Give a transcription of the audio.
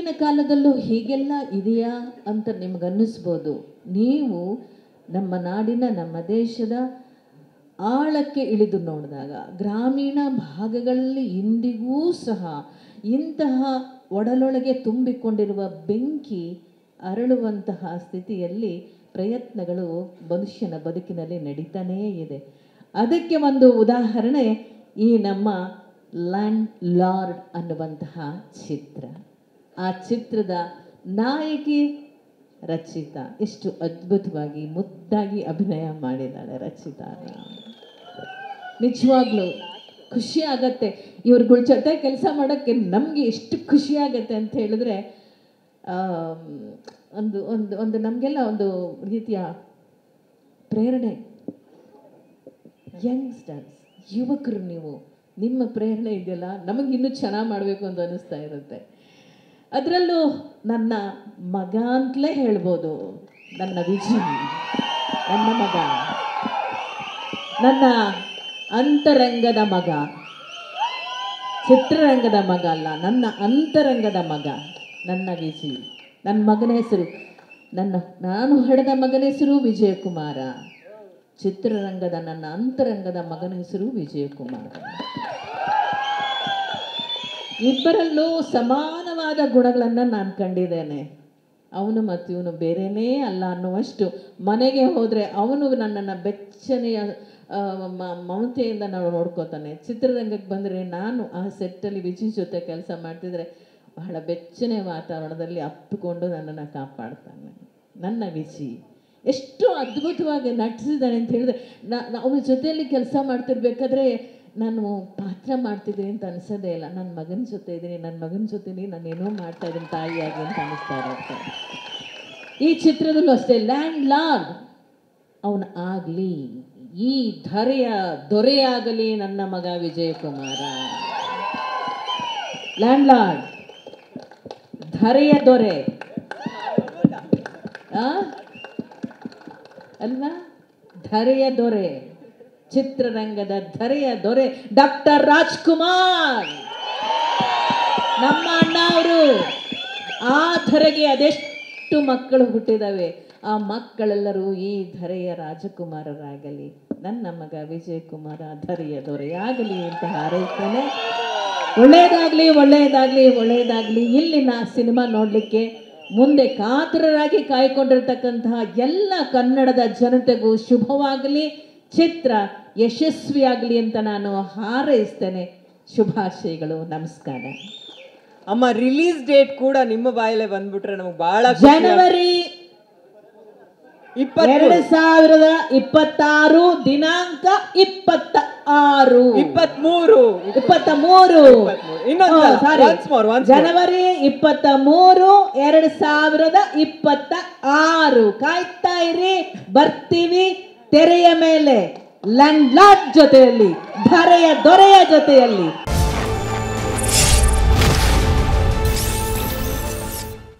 ಈಗಿನ ಕಾಲದಲ್ಲೂ ಹೀಗೆಲ್ಲ ಇದೆಯಾ ಅಂತ ನಿಮಗನ್ನಿಸ್ಬೋದು. ನೀವು ನಮ್ಮ ನಾಡಿನ ನಮ್ಮ ದೇಶದ ಆಳಕ್ಕೆ ಇಳಿದು ನೋಡಿದಾಗ ಗ್ರಾಮೀಣ ಭಾಗಗಳಲ್ಲಿ ಇಂದಿಗೂ ಸಹ ಇಂತಹ ಒಡಲೊಳಗೆ ತುಂಬಿಕೊಂಡಿರುವ ಬೆಂಕಿ ಅರಳುವಂತಹ ಸ್ಥಿತಿಯಲ್ಲಿ ಪ್ರಯತ್ನಗಳು ಮನುಷ್ಯನ ಬದುಕಿನಲ್ಲಿ ನಡೀತಾನೇ ಇದೆ. ಅದಕ್ಕೆ ಒಂದು ಉದಾಹರಣೆ ಈ ನಮ್ಮ ಲ್ಯಾಂಡ್ ಲಾರ್ಡ್ ಅನ್ನುವಂತಹ ಚಿತ್ರ. ಆ ಚಿತ್ರದ ನಾಯಕಿ ರಚಿತಾ ಎಷ್ಟು ಅದ್ಭುತವಾಗಿ ಮುದ್ದಾಗಿ ಅಭಿನಯ ಮಾಡಿದ್ದಾಳೆ. ರಚಿತಾ ನಿಜವಾಗ್ಲೂ ಖುಷಿ ಆಗತ್ತೆ ಇವ್ರಗಳ ಜೊತೆ ಕೆಲಸ ಮಾಡೋಕ್ಕೆ. ನಮಗೆ ಎಷ್ಟು ಖುಷಿ ಆಗತ್ತೆ ಅಂತ ಹೇಳಿದ್ರೆ ಒಂದು ಒಂದು ಒಂದು ನಮಗೆಲ್ಲ ಒಂದು ರೀತಿಯ ಪ್ರೇರಣೆ. ಯಂಗ್ಸ್ಟರ್ಸ್, ಯುವಕರು, ನೀವು ನಿಮ್ಮ ಪ್ರೇರಣೆ ಇದೆಯಲ್ಲ ನಮಗೆ ಇನ್ನೂ ಚೆನ್ನಾಗಿ ಮಾಡಬೇಕು ಅಂತ ಅನ್ನಿಸ್ತಾ ಇರುತ್ತೆ. ಅದರಲ್ಲೂ ನನ್ನ ಮಗ ಅಂತಲೇ ಹೇಳ್ಬೋದು, ನನ್ನ ವಿಜಯ್, ನನ್ನ ಮಗ, ನನ್ನ ಅಂತರಂಗದ ಮಗ, ಚಿತ್ರರಂಗದ ಮಗ ಅಲ್ಲ, ನನ್ನ ಅಂತರಂಗದ ಮಗ, ನನ್ನ ವಿಜಯ್. ನನ್ನ ಮಗನ ಹೆಸರು, ನಾನು ಹಡೆದ ಮಗನ ಹೆಸರು ವಿಜಯಕುಮಾರ. ಚಿತ್ರರಂಗದ ನನ್ನ ಅಂತರಂಗದ ಮಗನ ಹೆಸರು ವಿಜಯಕುಮಾರ. ಇಬ್ಬರಲ್ಲೂ ಸಮಾನವಾದ ಗುಣಗಳನ್ನು ನಾನು ಕಂಡಿದ್ದೇನೆ. ಅವನು ಮತ್ತು ಇವನು ಬೇರೆಯೇ ಅಲ್ಲ ಅನ್ನುವಷ್ಟು. ಮನೆಗೆ ಹೋದರೆ ಅವನು ನನ್ನನ್ನು ಬೆಚ್ಚನೆಯ ಮಮತೆಯಿಂದ ನಾವು ನೋಡ್ಕೋತಾನೆ. ಚಿತ್ರರಂಗಕ್ಕೆ ಬಂದರೆ ನಾನು ಆ ಸೆಟ್ಟಲ್ಲಿ ವಿಜಯ್ ಜೊತೆ ಕೆಲಸ ಮಾಡ್ತಿದ್ರೆ ಬಹಳ ಬೆಚ್ಚನೆ ವಾತಾವರಣದಲ್ಲಿ ಅಪ್ಪಿಕೊಂಡು ನನ್ನನ್ನು ಕಾಪಾಡ್ತಾನೆ. ನನ್ನ ವಿಜಯ್ ಎಷ್ಟು ಅದ್ಭುತವಾಗಿ ನಟಿಸಿದ್ದಾನೆ ಅಂತ ಹೇಳಿದ್ರೆ, ಅವನ ಜೊತೆಯಲ್ಲಿ ಕೆಲಸ ಮಾಡ್ತಿರ್ಬೇಕಾದ್ರೆ ನಾನು ಪಾತ್ರ ಮಾಡ್ತಿದ್ದೀನಿ ಅಂತ ಅನಿಸೋದೇ ಇಲ್ಲ. ನನ್ನ ಮಗನ ಜೊತೆ ಇದ್ದೀನಿ, ನನ್ನ ಮಗನ ಜೊತೆನೇ ನಾನೇನೋ ಮಾಡ್ತಾ ಇದ್ದೀನಿ ತಾಯಿಯಾಗಿ ಅಂತ ಅನಿಸ್ತಾ ಇರುತ್ತೆ. ಈ ಚಿತ್ರದಲ್ಲೂ ಅಷ್ಟೇ, ಲ್ಯಾಂಡ್ ಲಾರ್ಡ್ ಅವನು ಆಗಲಿ, ಈ ಧರೆಯ ದೊರೆಯಾಗಲಿ ನನ್ನ ಮಗ ವಿಜಯಕುಮಾರ. ಲ್ಯಾಂಡ್ ಲಾರ್ಡ್, ಧರೆಯ ದೊರೆ ಅಲ್ವಾ? ಧರೆಯ ದೊರೆ, ಚಿತ್ರರಂಗದ ಧರೆಯ ದೊರೆ ಡಾಕ್ಟರ್ ರಾಜ್ಕುಮಾರ್ ನಮ್ಮ ಅಣ್ಣ ಅವರು. ಆ ಧರೆಗೆ ಅದೆಷ್ಟು ಮಕ್ಕಳು ಹುಟ್ಟಿದಾವೆ. ಆ ಮಕ್ಕಳೆಲ್ಲರೂ ಈ ಧರೆಯ ರಾಜಕುಮಾರರಾಗಲಿ, ನನ್ನ ಮಗ ವಿಜಯಕುಮಾರ ಧರೆಯ ದೊರೆಯಾಗಲಿ ಅಂತ ಹಾರೈಸ್ತೇನೆ. ಒಳ್ಳೆಯದಾಗಲಿ, ಒಳ್ಳೆಯದಾಗಲಿ, ಒಳ್ಳೆಯದಾಗಲಿ. ಇಲ್ಲಿನ ಸಿನಿಮಾ ನೋಡಲಿಕ್ಕೆ ಮುಂದೆ ಕಾತರರಾಗಿ ಕಾಯ್ಕೊಂಡಿರ್ತಕ್ಕಂತಹ ಎಲ್ಲ ಕನ್ನಡದ ಜನತೆಗೂ ಶುಭವಾಗಲಿ, ಚಿತ್ರ ಯಶಸ್ವಿಯಾಗಲಿ ಅಂತ ನಾನು ಹಾರೈಸ್ತೇನೆ. ಶುಭಾಶಯಗಳು, ನಮಸ್ಕಾರ. ಅಮ್ಮ, ರಿಲೀಸ್ ಡೇಟ್ ಕೂಡ ನಿಮ್ಮ ಬಾಯಲ್ಲೇ ಬಂದ್ಬಿಟ್ರೆ ನಮಗೆ ಬಹಳ ಜನವರಿ 2026 ದಿನಾಂಕ 23 ಜನವರಿ 23 2026. ಕಾಯ್ತಾ ಇರಿ, ಬರ್ತೀವಿ ತೆರೆಯ ಮೇಲೆ ಲ್ಯಾಂಡ್ ಲಾರ್ಡ್ ಜೊತೆಯಲ್ಲಿ, ಧರೆಯ ದೊರೆಯ ಜೊತೆಯಲ್ಲಿ.